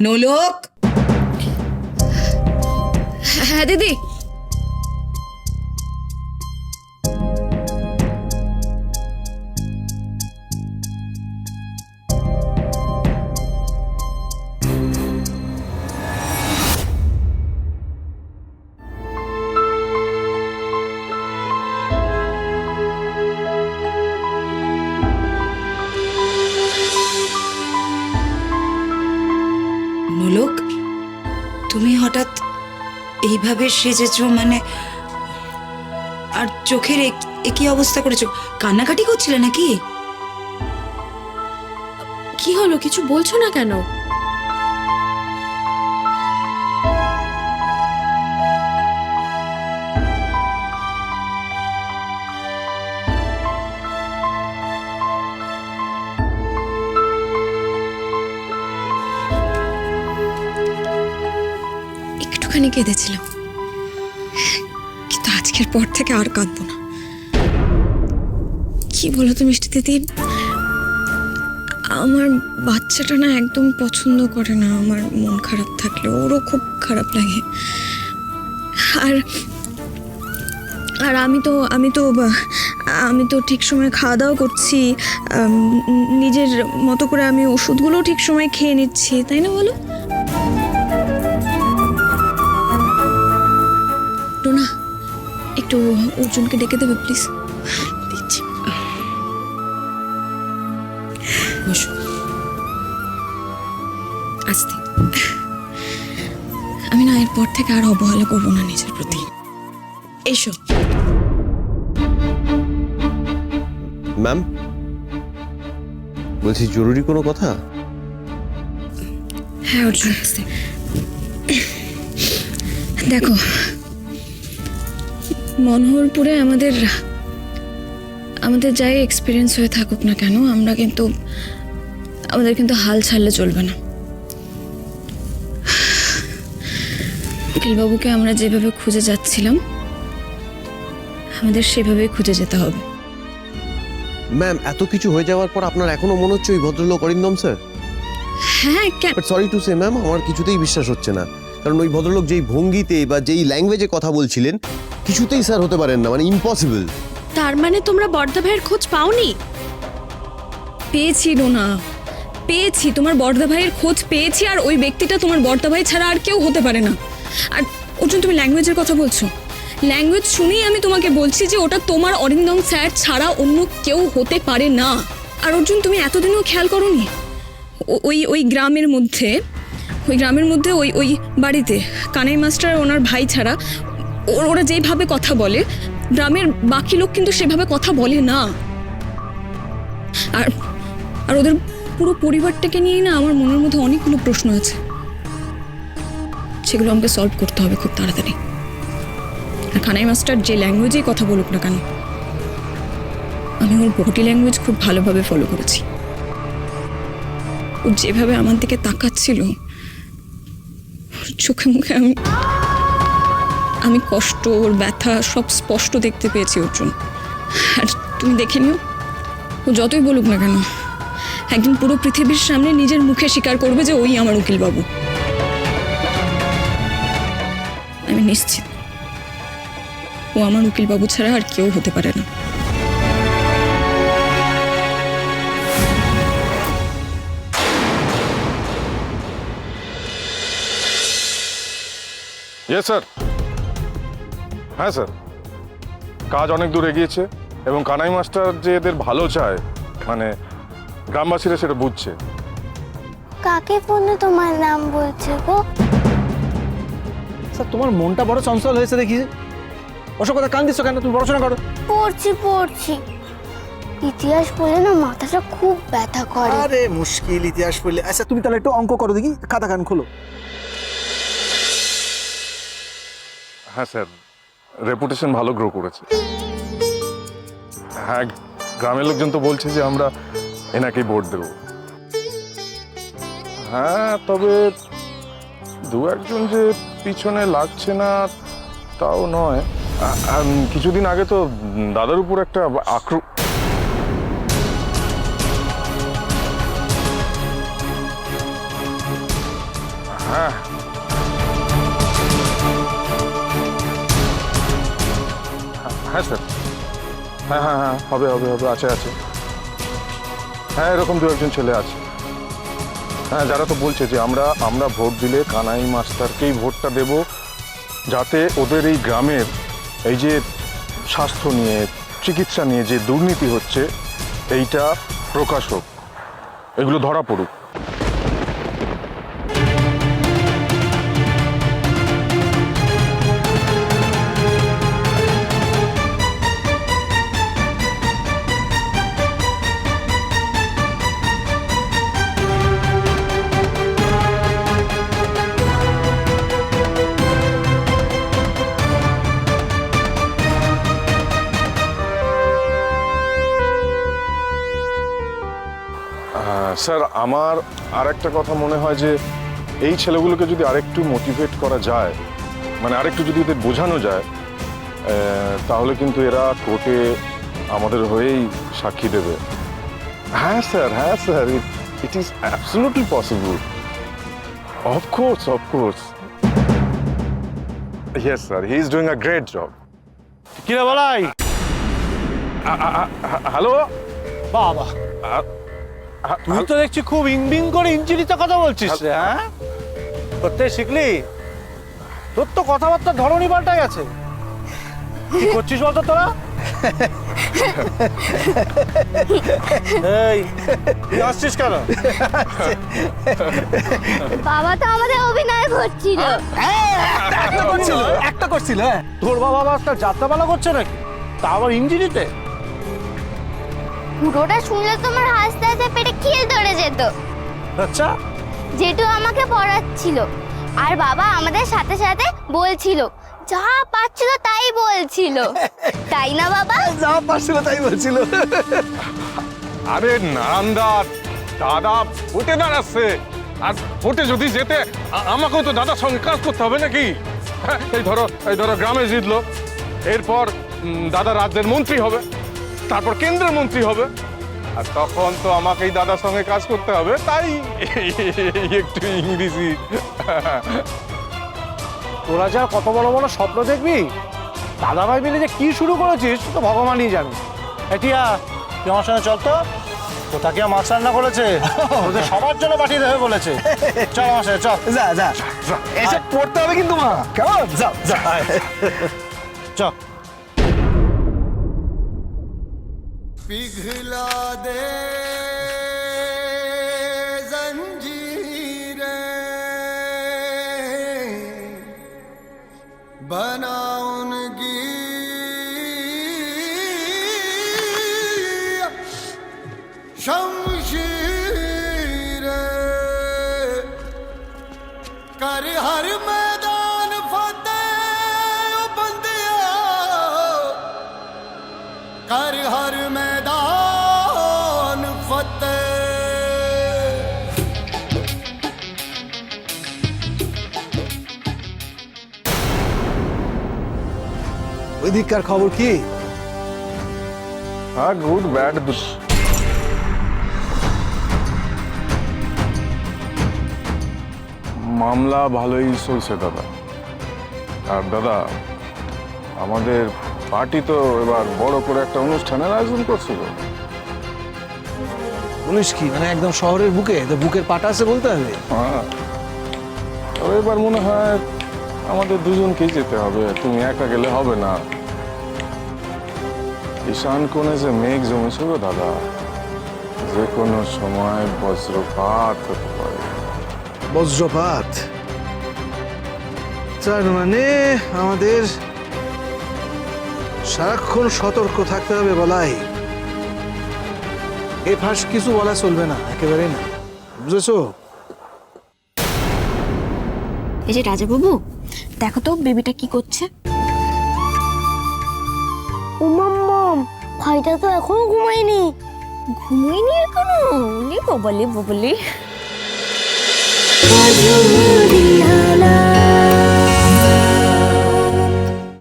নোলক। হ্যাঁ দিদি। নোলক, তুমি হঠাৎ এইভাবে সেজেছো, মানে আর চোখের একই অবস্থা করেছো, কান্নাকাটি করছিলে নাকি? কি হলো, কিছু বলছো না কেন? একটুখানি কেঁদেছিলাম, কিন্তু আজকের পর থেকে আর কাঁদবো না। কি বলো তো মিষ্টি দিদি, আমার বাচ্চাটা না একদম পছন্দ করে না আমার মন খারাপ থাকলে, ওরও খুব খারাপ লাগে। আর আর আমি তো ঠিক সময় খাওয়া দাওয়া করছি, নিজের মতো করে আমি ওষুধগুলো ঠিক সময় খেয়ে নিচ্ছি, তাই না বলো? টোনা, একটু অর্জুনকে ডেকে দেবে প্লিজ? দিচ্ছি। বসো। আস্তে। আমি না এরপর থেকে আর অবহেলা করবো না নিজের প্রতি। এসো। ম্যাম, বলছি জরুরি কোনো কথা? হ্যাঁ অর্জুন, আস্তে। দেখো, মনোহরপুরে আমাদের যাই এক্সপিরিয়েন্স হয়ে থাকুক না কেন, আমাদের কিন্তু হাল ছাড়লে চলবে না। উকিলবাবুকে আমরা যেভাবে খুঁজে যাচ্ছিলাম, আমাদের সেভাবেই খুঁজে যেতে হবে। ম্যাম, এত কিছু হয়ে যাওয়ার পর আপনার এখনো মনে হচ্ছে ওই ভদ্রলোক অরিন্দম স্যার? হ্যাঁ, but sorry to say ma'am, আমার কিছুতেই বিশ্বাস হচ্ছে না। কারণ ওই ভদ্রলোক যেই ভঙ্গিতে বা যেই ল্যাঙ্গুয়েজে কথা বলছিলেন, কিছুতেই স্যার হতে পারেন না, মানে ইম্পসিবল। তার মানে তোমরা বর্দা ভাইয়ের খোঁজ পাওনি? পেয়েছি রোনা, পেয়েছি, তোমার বর্দা ভাইয়ের খোঁজ পেয়েছি, আর ওই ব্যক্তিটা তোমার বর্দা ভাই ছাড়া আর কেউ হতে পারে না। আর অর্জুন, তুমি ল্যাঙ্গুয়েজের কথা বলছো, ল্যাঙ্গুয়েজ শুনেই আমি তোমাকে বলছি যে ওটা তোমার অরিন্দম স্যার ছাড়া অন্য কেউ হতে পারে না। আর অর্জুন, তুমি এতদিনও খেয়াল করোনি ওই গ্রামের মধ্যে ওই বাড়িতে কানাই মাস্টার ওনার ভাই ছাড়া ওরা যেভাবে কথা বলে, গ্রামের বাকি লোক কিন্তু সেভাবে কথা বলে না। আর ওদের পুরো পরিবারটাকে নিয়েই না আমার মনের মধ্যে অনেকগুলো প্রশ্ন আছে, সেগুলো আমাকে সলভ করতে হবে খুব তাড়াতাড়ি। আর কানাই মাস্টার যে ল্যাঙ্গুয়েজেই কথা বলুক না কেন, আমি ওর বডি ল্যাঙ্গুয়েজ খুব ভালোভাবে ফলো করেছি। ও যেভাবে আমার দিকে তাকাচ্ছিল, চোখে মুখে আমি কষ্ট, ওর ব্যথা সব স্পষ্ট দেখতে পেয়েছি অর্জুন। আর তুমি দেখে নিও, ও যতই বলুক না কেন, একদিন পুরো পৃথিবীর সামনে নিজের মুখে স্বীকার করবে যে ওই আমার উকিল বাবু। আমি নিশ্চিত ও আমার উকিল বাবু ছাড়া আর কেউ হতে পারে না। Yes sir. হ্যাঁ স্যার, কাজ অনেক দূর এগিয়েছে এবং কানাই মাস্টার যে এদের ভালো চায়, মানে গ্রামবাসীরা সেটা বুঝছে। কাকে ফোনে তোমার নাম বলছে গো? স্যার, তোমার মনটা বড় চঞ্চল হয়েছে দেখি। ওসব কথা কান দিচ্ছ কেন? তুমি পড়াশোনা করো। পড়ছি। ইতিহাস বলে না মাথাটা খুব ব্যথা করে। আরে মুশকিল ইতিহাস পড়লে। আচ্ছা, তুমি তাহলে একটু অঙ্ক করো দেখি, খাতা কান খোলো। হ্যাঁ স্যার, রেপুটেশন ভালো গ্রো করেছে। হ্যাঁ, গ্রামের লোকজন তো বলছে যে আমরা এনাকেই ভোট দেব। হ্যাঁ, তবে দু একজন যে পিছনে লাগছে না তাও নয়। কিছুদিন আগে তো দাদার উপর একটা হ্যাঁ হ্যাঁ স্যার, হ্যাঁ হ্যাঁ হ্যাঁ হবে হবে হবে, আছে আছে, হ্যাঁ এরকম দু একজন ছেলে আছে। হ্যাঁ, যারা তো বলছে যে আমরা আমরা ভোট দিলে কানাই মাস্টারকেই ভোটটা দেব, যাতে ওদের এই গ্রামের এই যে স্বাস্থ্য নিয়ে, চিকিৎসা নিয়ে যে দুর্নীতি হচ্ছে এইটা প্রকাশ হোক, এগুলো ধরা পড়ুক। স্যার, আমার আর একটা কথা মনে হয় যে এই ছেলেগুলোকে যদি আরেকটু মোটিভেট করা যায়, মানে আরেকটু যদি এদের বোঝানো যায়, তাহলে কিন্তু এরা কোর্টে আমাদের হয়েই সাক্ষী দেবে। হ্যাঁ sir, it is absolutely possible. Of course yes sir, he is doing a great job. কিরে বলাই? হ্যালো, বাবা, তুই তো দেখছি খুব ইংবিং করে ইঞ্জিনিতে কথা বলছিস রে, হ্যাঁ? করতে শিখলি? তোর তো কথাবার্তার ধরনই পাল্টা গেছে। কি করছিস বলতো তোরা? এই, তুই আসছিস কেন? বাবা তো আমাদের অভিনয় করছিল। একটা করছিল। তোর বাবা একটা যাত্রাপালা করছে নাকি, তা আবার ইঞ্জিনিতে? পুরোটা শুনলে তোমার হাসতে হাসতে পেটে খিল ধরে যেত। আচ্ছা, জেঠু আমাকে পড়াচ্ছিল আর বাবা আমাদের সাথে সাথে বলছিল, যা পাচ্ছিল তাই বলছিল, তাই না বাবা? যা পারছিল তাই বলছিল। আরে নারায়ণদা, দাদা ভোটে দাঁড়াচ্ছে, আর ভোটে যদি যেতে আমাকেও তো দাদার সঙ্গে কাজ করতে হবে নাকি? হ্যাঁ, এই ধরো গ্রামে জিতলো, এরপর দাদা রাজ্যের মন্ত্রী হবে, তারপর কেন্দ্রের মন্ত্রী হবে, আর তখন তো আমাকেই দাদার সঙ্গে কাজ করতে হবে, তাই একটু ইংরেজি। তোরা যা কত বড় বড় স্বপ্ন দেখবি, দাদা ভাই মিলে যে কি শুরু করেছিস তো ভগবানই জানে। এটিয়া, তুই আমার সঙ্গে চল তো। কোথাকে মাছ রান্না করেছে, ওদের সবার জন্য পাঠিয়ে দেবে বলেছে। চল আমার সাথে, চল। যা যা, এসব পড়তে হবে কিন্তু মা, কেমন? যাও যা, চল। पिघला दे जंजीरें, बना उनकी शमशीरें, कर हर मैदान फतेह ओ बंदिया, कर हर मैदान फतेह। ওইদিককার খবর কি? হ্যাঁ, গুড ব্যাড, মামলা ভালোই চলছে দাদা। আর দাদা, আমাদের পার্টি তো এবার বড় করে একটা অনুষ্ঠানের আয়োজন করছিল। বলিস কি, মানে একদম শহরের বুকে? তো বুকের পাটা আছে বলতে হবে। হ্যাঁ, তবে এবার মনে হয় আমাদের দুজনকেই যেতে হবে, তুমি একা গেলে হবে না। ঈশান কোণে যে মেঘ জমেছে গো দাদা, যে কোনো সময় বজ্রপাত হতে পারে। বজ্রপাত? তার মানে আমাদের সারাক্ষণ সতর্ক থাকতে হবে বলাই। এ ফাঁস কিছু বলা চলবে না, একেবারেই না, বুঝেছো? এই যে রাজা বাবু, দেখো তো বেবিটা কি করছে। ও মাম্মাম, ভাইটা তো এখনো ঘুমায়নি। ঘুমোয়নি এখনো? ববলি ববলি। আজ